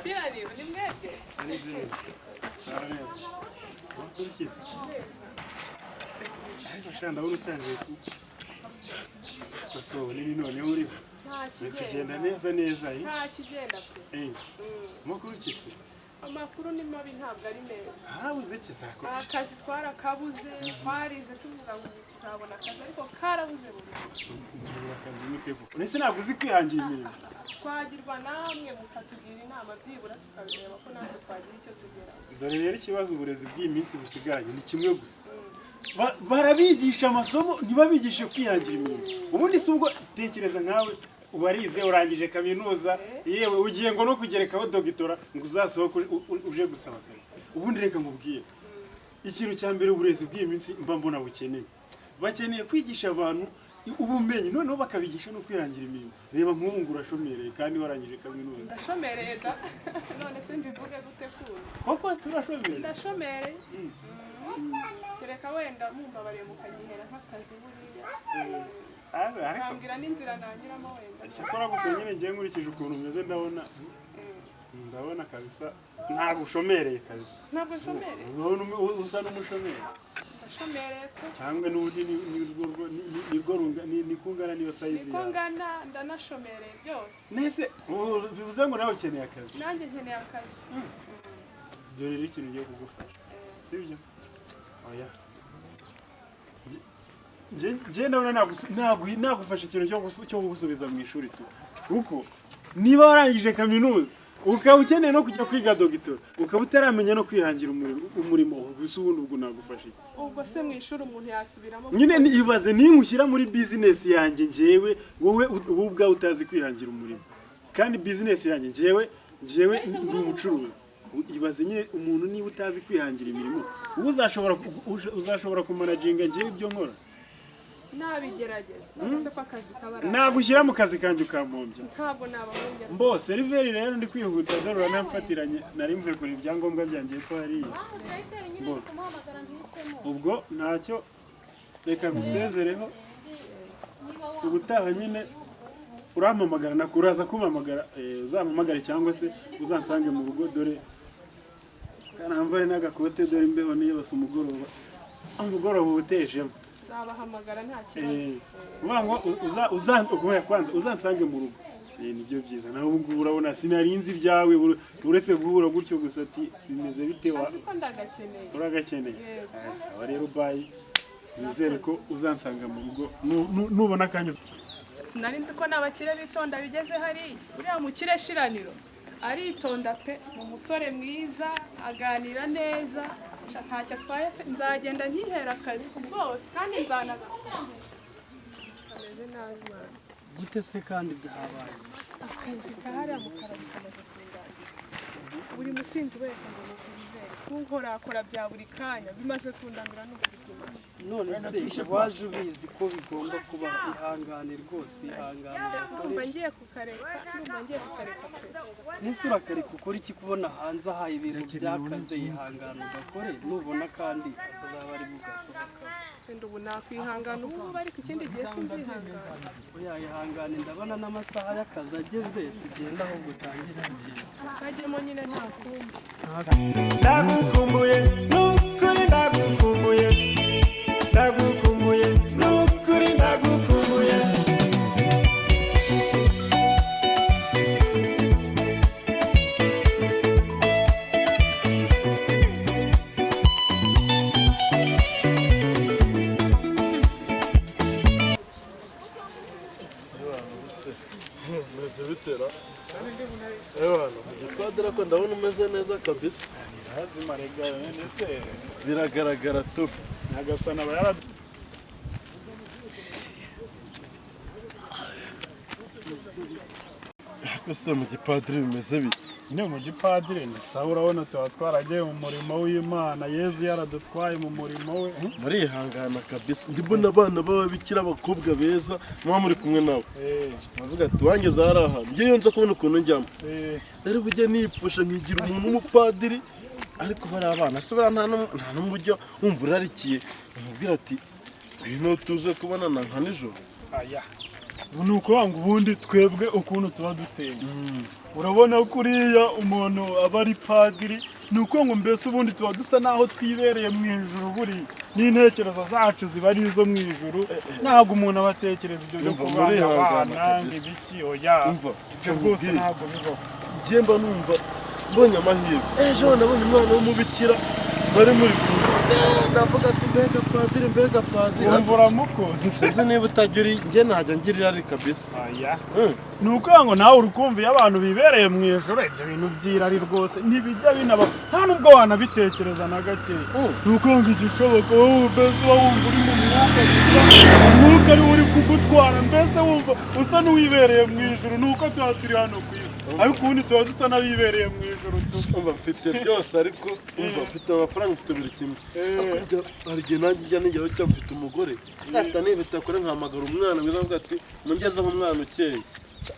Shiraniro ni mwebwe. Wakurikiza. Ariko shanda uri utangiye Koso nini none uri. Kugenda neza neza Nta kigenda pe. Wakurikiza. Amakuru ni mabi ntabwo ari meza. Habuze kizakora. Akazi twarakabuze, twarize tuvuga ngo tuzabona akazi ariko karabuze burundu. Akazi mutego. Nese ntabwo uzi kwihangira imirimo. Twagirwa namwe mukatugira inama byibura tukabireba ko natwe twagira icyo tugeraho. Dore rero ikibazo uburezi bw'iminsi butiganye ni kimwe gusa. Barabigisha amasomo ntibabigishe kwihangira imirimo. Ubundi si ubwo tekereza nkawe ubarize urangije kaminuza yewe ugiye ngo no kugerekaho dogitora ngo uzasohoke uje gusaba akazi. Ubundi reka nkubwire ikintu cya mbere uburezi bw'iminsi mba mbona bukeneye. Bakeneye kwigisha abantu ubumenyi noneho bakabigisha no kwihangira imirimo. Reba nk'ubu ngo urashomereye kandi warangije kaminuza. Ndashomereye da none se mbivuge gute kuri? Koko turashomereye. Ndashomereye. Kereka wenda mumbabariye mukanyihera nk'akazi buriya. Kambwira n'inzira nanyuramo wenda. Cyakora gusa nyine ngiye nkurikije ukuntu umeze ndabona kabisa ntabwo ushomereye kabisa. Ntabwo nshomereye? Usa n'umushomeri. Ndashomereye ko. Cyangwa n'ubundi ni kungana niyo size yawe. Ni kungana ndanashomereye byose. Nese bivuze ngo nawe ukeneye akazi. Nanjye nkeneye akazi. Dore rero ikintu ngiye kugufasha. Sibyo? Oya. Je ndabona nagufasha ikintu cyo gusubiza mu ishuri tu. Kuko niba warangije kaminuza ukaba ukeneye no kujya kwiga dogitora ukaba utaramenya no kwihangira umurimo gusa ubundi ubwo nagufasha iki? Ubwo se mu ishuri umuntu yasubiramo. Nyine nibaze ninkushyira muri business yanjye njyewe wowe ubwa utazi kwihangira umurimo. Kandi business yanjye njyewe ndi umucuruzi. Ibaze nyine umuntu niba utazi kwihangira imirimo uzashobora kumanaginga njyewe ibyo nkora. Nabigerageza. None ko akazi kabara. Nagushyira mu kazi kanjye ukampombya. Ntabwo nabahombya. Mbo seriveri rero ndi kwihuta darura namfatiranye nari mvuye kuri ibyangombwa byanjye ko hari. Ubwo ntacyo reka gusezereho. Ubutaha nyine urampamagara nakuraza kumpamagara uzampamagare cyangwa se uzansange mu rugo dore kanamvare n'agakote dore imbeho niyo bose umugoroba ubutejemo. Zabahamagara nta kibazo. Kwanza uzansange mu rugo. Nibyo byiza. Naho ubu urabona sinarinzi ibyawe uretse guhura gutyo gusa ati bimeze bite wa. Ariko ndagakeneye. Uragakeneye. Sawa rero bye. Nizere ko uzansanga mu rugo nubona akanya. Sinarinzi ko nabakire bitonda bigeze hari. Uriya mukire Shiraniro aritonda pe mu musore mwiza aganira neza. Ntacyo atwaye nzagenda nkihera akazi bose kandi nzanagakora. Kameze nabi mwana. Gute se kandi byahabaye? Akazi kahariya mu karari kamaze kunganira. Buri musinzi wese ngo musivere. Kunkorakora bya buri kanya bimaze kundamira n'ubuzima. None se waje ubizi ko bigomba kuba ihangane rwose ihangane. Ndumva ngiye kukareka pe. Nese urakareka ukora iki kubona hanze aha ibintu byakaze ihangane ugakore nubona kandi azaba ari bugasohoka. Wenda ubu nakwihangana ubu bari ku kindi gihe sinzihangana. Oya ihangane ndabona n'amasaha y'akazi ageze tugenda aho gutangira ikintu. Kajyemo nyine nta kumbi. Ndagukumbuye nukuri ndagukumbuye. Ndagukumbuye nukuri ndagukumbuye. Meze bitera. Ewana, mugipadira ko ndabona umeze neza kabisa. Hazima regara nese Biragaragara tu. nagasana bayara. Ese mugipadiri bimeze bite? Ni mu gipadiri ni sawa urabona tuba twaragiye mu murimo w'Imana Yezu yaradutwaye mu murimo we. Murihangana kabisa. Ndibona abana b'ababikira abakobwa beza muba muri kumwe nawe. Bavuga ati wangeze hari aha ngiye nza kubona ukuntu njyamo. Dore bujye nipfusha nkigira umuntu w'umupadiri ariko bari abana se nta n'uburyo wumva urarikiye umubwira ati ngwino tuze kubonana nka nijoro. Aya ni ukuvuga ngo ubundi twebwe ukuntu tuba duteye urabona kuriya umuntu aba ari padiri ni uko ngo mbese ubundi tuba dusa naho twibereye mu ijuru buri n'intekerezo zacu ziba ari izo mu ijuru ntabwo umuntu aba atekereza ibyo byo kubana abana ng'ibiki oya ibyo rwose ntabwo bibaho njye mba numva mbonye amahirwe ejo nabonye umwana w'umubikira bari muri kumwe ndavuga ati mbega padiri wumva uramukunze sinzi niba utajya uri njye najya ngirira ari kabisa ni ukuvuga ngo nawe uri kumva iyo abantu bibereye mu ijoro ibyo bintu by'irari rwose ntibijya binaba nta nubwo wanabitekereza na gakeya ni ukuvuga ngo igishoboka wowe mbese uba wumva uri mu mwuka gusa umwuka ariwo uri kugutwara mbese wumva usa n'uwibereye mu ijoro ni uko tuba turi hano ku isi ariko ubundi tuba dusa n'abibereye mu ijoro umva mfite byose ariko umva mfite amafaranga mfite buri kimwe hari igihe nanjye njya nijyaho cyangwa mfite umugore ata nibitakore nkahamagara umwana mwiza avuga ati mungezeho umwana ukeye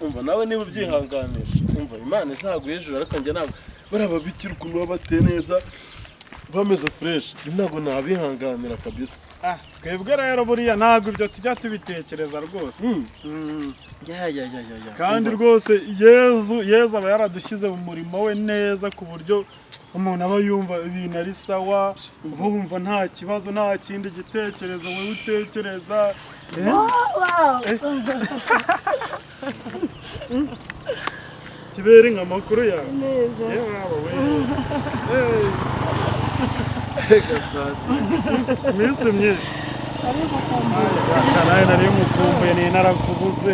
umva nawe niba ubyihanganisha umva imana izaguha ijuru ariko njye ntabwo bariya babikira ukuntu baba bateye neza bameze fureshi ntabwo nabihanganira kabisa twebwe rero buriya ntabwo ibyo tujya tubitekereza rwose kandi rwose yezu aba yaradushyize mu murimo we neza ku buryo umuntu aba yumva ibintu ari sawa uba wumva nta kibazo nta kindi gitekerezo wowe utekereza kibere nk'amakuru yawe neza iminsi myinshi nawe nari mukumbuye ni narakubuze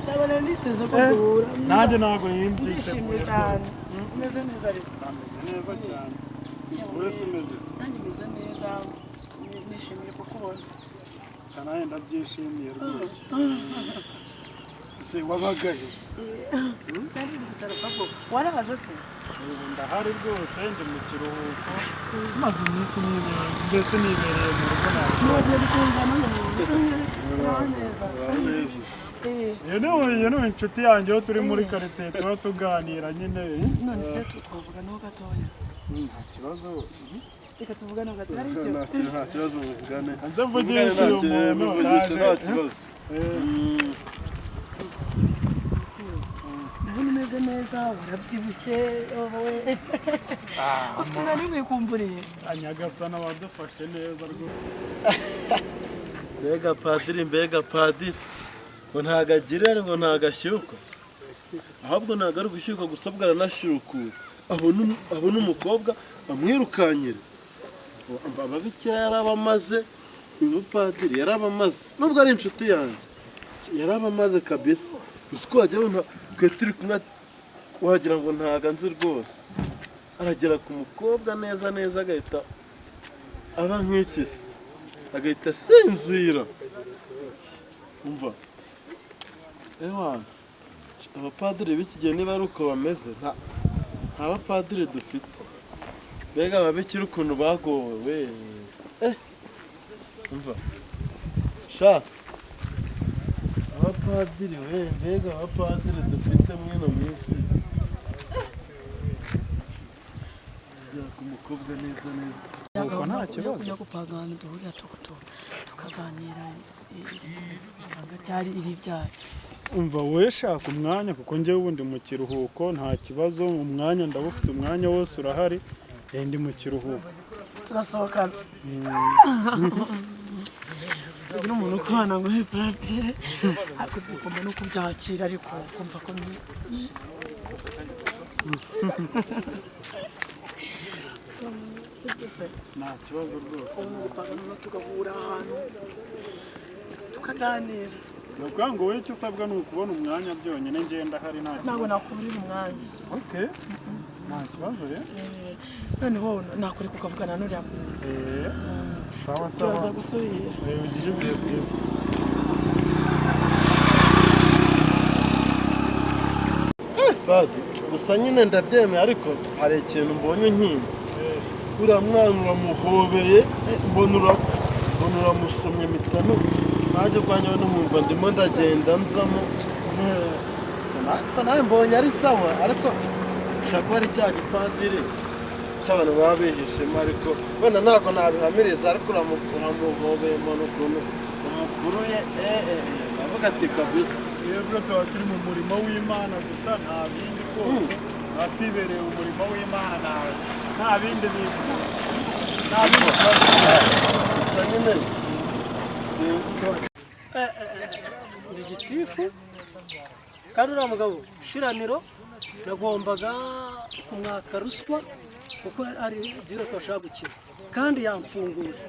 ndabona niteze ko duhura nanjye ntabwo yimbyiteguye ndishimye cyane umeze neza ariko ameze neza cyane wese umeze nanjye meze neza nishimiye kukubona cyane nawe ndabyishimiye rwose ese wabagaye kandi uri gutarafa ko waraje se ndahari rwose ndi mu kiruhuko maze iminsi mbese nibereye mu rugo nawe ntiwagiye gushinga neza iyo ni inshuti yanjye aho turi muri karitsiye tuba tuganira nyine none se twavuganaho gatoya nta kibazo reka tuvuganaho gatoya nta kibazo muvugane nze mvugishe uyu muntu nta kibazo ndabona umeze neza warabyibushye wowe uzi ko nari mwikumburiye anyagasana wadufashe neza rwose mbega padiri ngo ntago agirira ngo ntago ashyuka ahubwo ntago ari gushyuka gusa bwaranashyukura abona umukobwa amwirukanyira ababikira yarabamaze uyu mupadiri yarabamaze nubwo ari inshuti yanjye yarabamaze kabisa gusa uko wajya wumva twe turi kumwe wagira ngo ntago anzi rwose aragera ku mukobwa neza agahita aba nk'ikisi agahita asinzira umva ewana abapadiri b'iki gihe niba ari uko bameze nta bapadiri dufite mbega ababikira ukuntu bagowe we umva sha abapadiri we mbega abapadiri dufite muri ino minsi agera ku mukobwa neza nuko nta kibazo kujya gupanga ahantu duhurira tukaganira ibanga ryari iri byacu umva wowe shaka umwanya kuko njyewe ubundi mu kiruhuko nta kibazo umwanya ndawufite umwanya wose urahari ndi mu kiruhuko turasohokana ugira umuntu ukubana ngo ni padiri ariko ugomba no kubyakira ariko ukumva ko nta kibazo rwose gupanga tugahura ahantu tukaganira ni ukuvuga ngo wowe icyo usabwa ni ukubona umwanya byonyine ngenda hari nta ntabwo kibazo nakuburira umwanya okay nta kibazo rero noneho nakureka ukavugana n'uriya muntu sawa turaza gusubira ugire ibihe byiza gusa nyine ndabyemeye ariko hari ikintu mbonye nkinzi uriya mwana uramuhobeye mbona uramusomye mitano nanjye ubwanjye numva ndimo ndagenda nzamo nawe mbonye ari sawa ariko ushobora kuba ari cya gipadiri cy'abantu baba bihishemo ariko wenda ntabwo nabihamiriza ariko uramuhobeye mbona ukuntu umukuru ye ndavuga ati kabisa Yebwe tuba turi mu murimo w'Imana gusa nta bindi rwose tuba twibereye mu murimo w'Imana nta bindi bintu gusa nyine ndi gitifu kandi uriya mugabo shiraniro nagombaga kumwaka ruswa kuko ari diro twashaka gukina kandi yamfunguje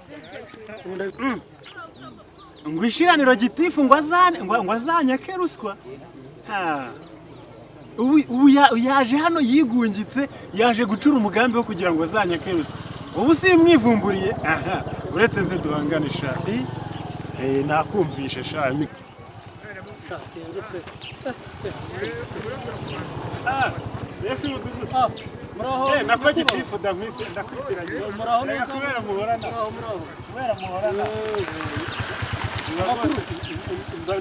ngo ishiraniro gitifu ngo azanyake ruswa ubu yaje hano yigungitse yaje gucura umugambi wo kugira ngo azanyake ruswa ubu si mwivumburiye aha uretse nze duhangane shari nakumvishe shari sinzi pe ese mudugudu muraho nako gitifu ndamwise ndakwitiranye muraho neza kubera muhorana kubera muhorana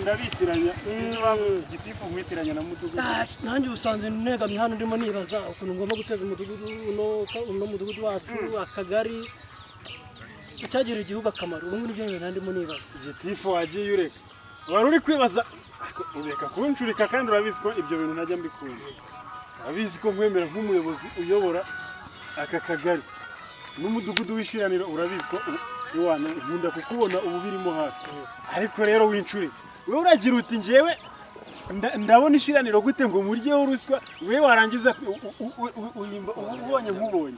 ndabitiranya gitifu nkwitiranya na mudugudu nanjye usanze negamye hano ndimo nibaza ukuntu ngomba guteza umudugudu uno mudugudu wacu akagari icyagirira igihugu akamaro ubu ngibyo nyine ndimo nibaza gitifu wagiye ureka wari uri kwibaza ureka kuncurika kandi urabizi ko ibyo bintu najya mbikunda urabizi ko nkwemera nk'umuyobozi uyobora aka kagari n'umudugudu w'ishiraniro urabizi ko iwana nkunda kukubona ubu birimo hafi ariko rero wincurika we uragira uti njyewe ndabona ishiraniro gute ngo muryeho ruswa we warangiza ubonye nk'ubonye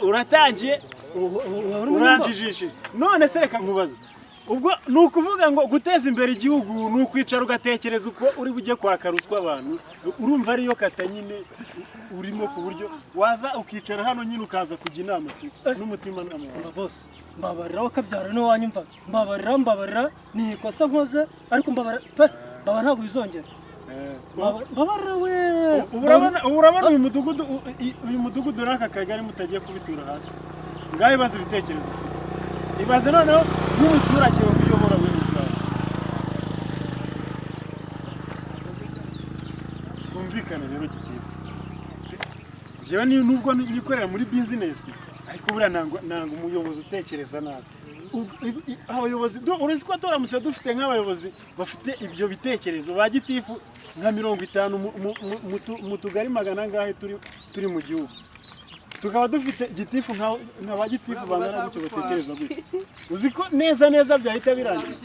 uratangiye uranjijishe none se reka nkubaze ubwo ni ukuvuga ngo guteza imbere igihugu ni ukwicara ugatekereza uko uri bujye kwaka ruswa abantu urumva ariyo kata nyine urimo ku buryo waza ukicara hano nyine ukaza kujya inama n'umutima n'amahoro bose mbabarira wakabyara niwe wanyumva mbabarira ni ikosa nkoze ariko mbabarira ntabwo bizongera mbabarira we urabona uyu mudugudu n'aka kagari mutagiye kubitura hasi ngaho ibaze ibitekerezo ibaze noneho nk'umuturage wabiyobora we ubwawe kumvikana rero gitifu njyewe nubwo nikorera muri bizinesi ariko buriya ntabwo umuyobozi utekereza nabi abayobozi uretse ko turamutse dufite nk'abayobozi bafite ibyo bitekerezo ba gitifu nka 50 mu tugari 100 ngahe turi mu gihugu tukaba dufite gitifu nka ba gitifu bangana gutyo batekereza gutyo uzi ko neza byahita birangira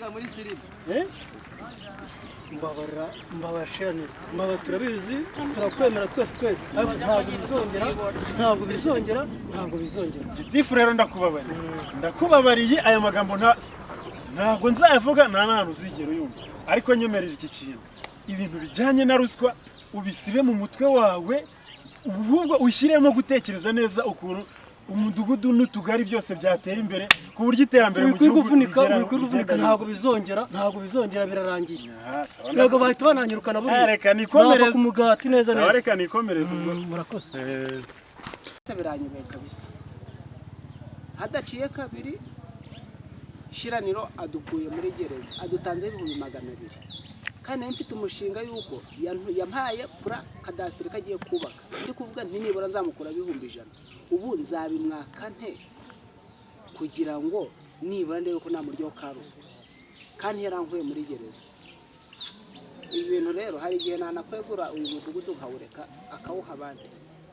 mbabara turabizi turakwemera twese ntabwo bizongera gitifu rero ndakubabariye aya magambo ntabwo nzayavuga nta n'ahantu uzigera uyumva ariko nyemerera iki kintu ibintu bijyanye na ruswa ubisibe mu mutwe wawe ubwo ushyiremo gutekereza neza ukuntu umudugudu n'utugari byose byatera imbere ku buryo iterambere mu gihugu wikwirvunika ntabwo bizongera birarangiye yego bahita bananyirukana burya reka nikomereze ku mugati neza reka nikomereze ubwo murakoze biranyobeye kabisa hadaciye kabiri shiraniro adukuye muri gereza adutanze 200,000 kandi nayo mfite umushinga yuko yampaye pura kadasitiri kagiye kubaka ndi kuvuga nti nibura nzamukura 100,000 ubu nzabimwaka nte kugira ngo nibura ndebe ko namuryo karuswa kandi yarankuye muri gereza ibintu rero hari igihe nanakwegura uyu mudugudu nkawureka akawuha abandi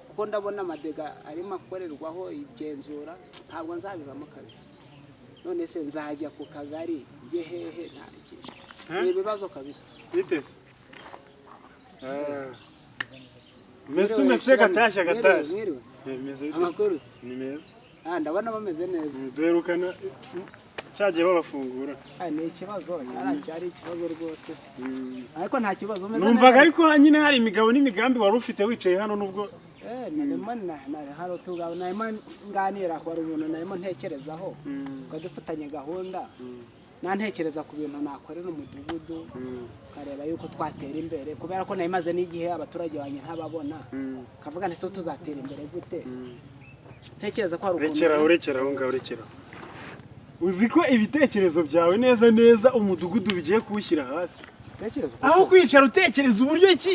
kuko ndabona amadega arimo akorerwaho igenzura ntabwo nzabivamo kabisa none se nzajya ku kagari njye hehe ntabikije ni ibibazo kabisa bitese mese gatashya amakuru ni meza ndabona bameze neza duherukana cyagiye babafungura ni ikibazo cyari ikibazo rwose ariko nta kibazo umeze numvaga ariko nyine hari imigabo n'imigambi wari ufite wicaye hano nubwo hano tugabo narimo nganira ko ari umuntu narimo ntekerezaho ko dufatanye gahunda nantekereza ku bintu nakorera umudugudu kareba yuko twatera imbere kubera ko nayimaze n'igihe abaturage banye ntababona kavuga nti so tuzatera imbere gute ntekereza ko hari ukuntu urekeraho uzi ko ibitekerezo byawe neza umudugudu bigiye kuwushyira hasi aho kwicara utekereza uburyo ki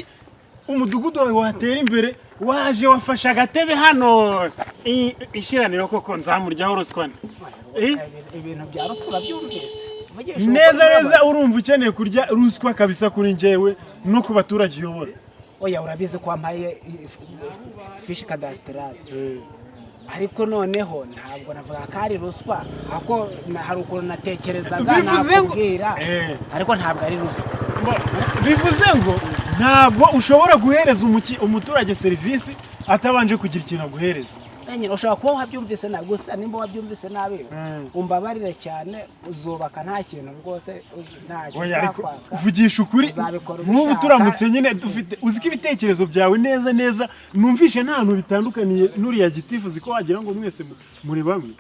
umudugudu wawe watera imbere waje wafashe agatebe hano ishiraniro koko nzamuryaho ruswa ibintu bya ruswa urabyumvise neza urumva ukeneye kurya ruswa kabisa kuri njyewe no ku baturage uyobora oya urabizi ko wampaye fishi kadasitarari ariko noneho ntabwo navuga ko ari ruswa ahubwo hari ukuntu natekerezaga nakubwira ariko ntabwo ari ruswa bivuze ngo ntabwo ushobora guhereza umuturage serivisi atabanje kugira ikintu aguhereza nyine ushobora kuba wabyumvise nabi gusa nimba wabyumvise nabi umbabarire cyane uzubaka nta kintu rwose ntacyo uzakwaka uvugisha ukuri nk'ubu turamutse nyine dufite uzi ko ibitekerezo byawe neza numvishe nta hantu bitandukaniye n'uriya gitifu uzi ko wagira ngo mwese muri bamwe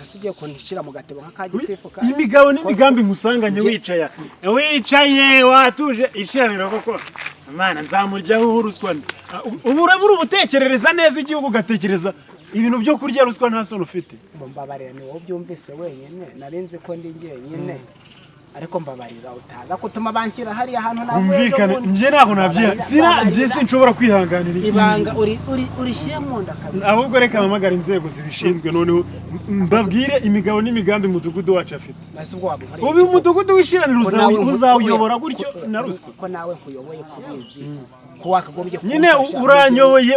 ese ugiye kunishyira mu gatebo nk'aka gitifu imigabo n'imigambi nkusanganye wicaye watuje ishiraniro koko Imana nzamuryaho ruswa ubu urabura ubutekerereza neza igihugu ugatekereza ibintu byo kurya ruswa nta soni ufite mbabarira ni wowe byumvise wenyine narinzi ko ndi njyenyine ariko mbabarira utaza kutuma bankira hariya hantu navuye njye ntabwo nabyiha sinshobora kwihanganira ibanga urishyire mu nda kabisa ahubwo reka mpamagara inzego zibishinzwe noneho mbabwire imigabo n'imigambi umudugudu wacu afite ubu umudugudu w'ishiraniro uzawuyobora gutyo na ruswa ko nawe nkuyoboye kubizi ko wakagombye nyine uranyoboye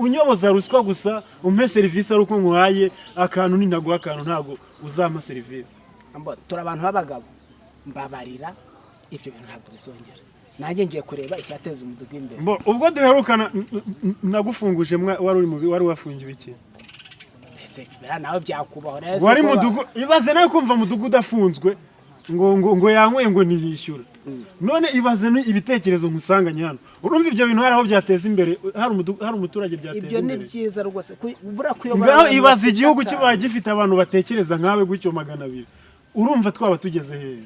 unyoboza ruswa gusa umpe serivisi ari uko nkuhaye akantu ninaguha akantu ntabwo uzampa serivisi turi abantu b'abagabo mbabarira ibyo bintu ntabwo bizongera nanjye ngiye kureba icyateza umudugudu imbere ubwo duherukana nagufunguje wari wafungiwe iki ese kibera nawe byakubaho wari mudugudu ibaze nawe kumva mudugudu afunzwe ngo yanyweye ngo ntiyishyura none ibaze ibitekerezo nkusanganye hano urumva ibyo bintu hari aho byateza imbere hari umuturage byateza imbere ibyo ni byiza rwose ngaho ibaze igihugu kibaye gifite abantu batekereza nkawe gutyo 200 urumva twaba tugeze hehe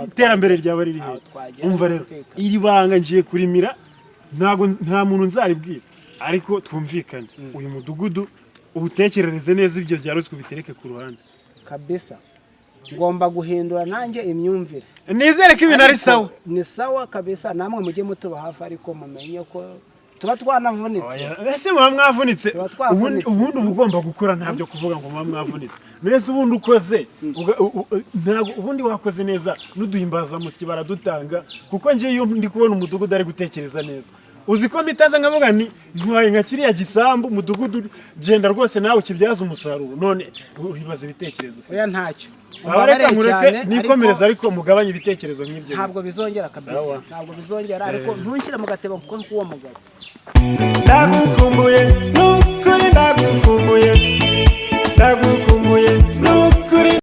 iterambere ryaba riri hehe umva rero iri banga ngiye kurimira nta muntu nzaribwira ariko twumvikane uyu mudugudu ubutekerereze neza ibyo bya ruswa bitereke ku ruhande kabisa ngomba guhindura nanjye imyumvire nizere ko ibintu ari sawa ni sawa kabisa namwe mujye mutuba hafi ariko mumenye ko tuba twanavunitse ese muba mwavunitse ubundi uba ugomba gukora ntabyo kuvuga ngo muba mwavunitse nese ubundi ukoze ubundi wakoze neza n'uduhimbazamusyi baradutanga kuko ngiye iyo ndi kubona umudugudu ari gutekereza neza uzi ko mitaza nkavuga ni ntwaye nka kiriya gisambu umudugudu genda rwose nawe ukibyaza umusaruro none uhibaza ibitekerezo oya ntacyo reka mureke nikomereza ariko mugabanye ibitekerezo nk'ibyo ntabwo bizongera kabisa ntabwo bizongera ariko ntunshyire mu gatebo kuko nk'uwo mugabo ndagukumbuye nukuri ndagukumbuye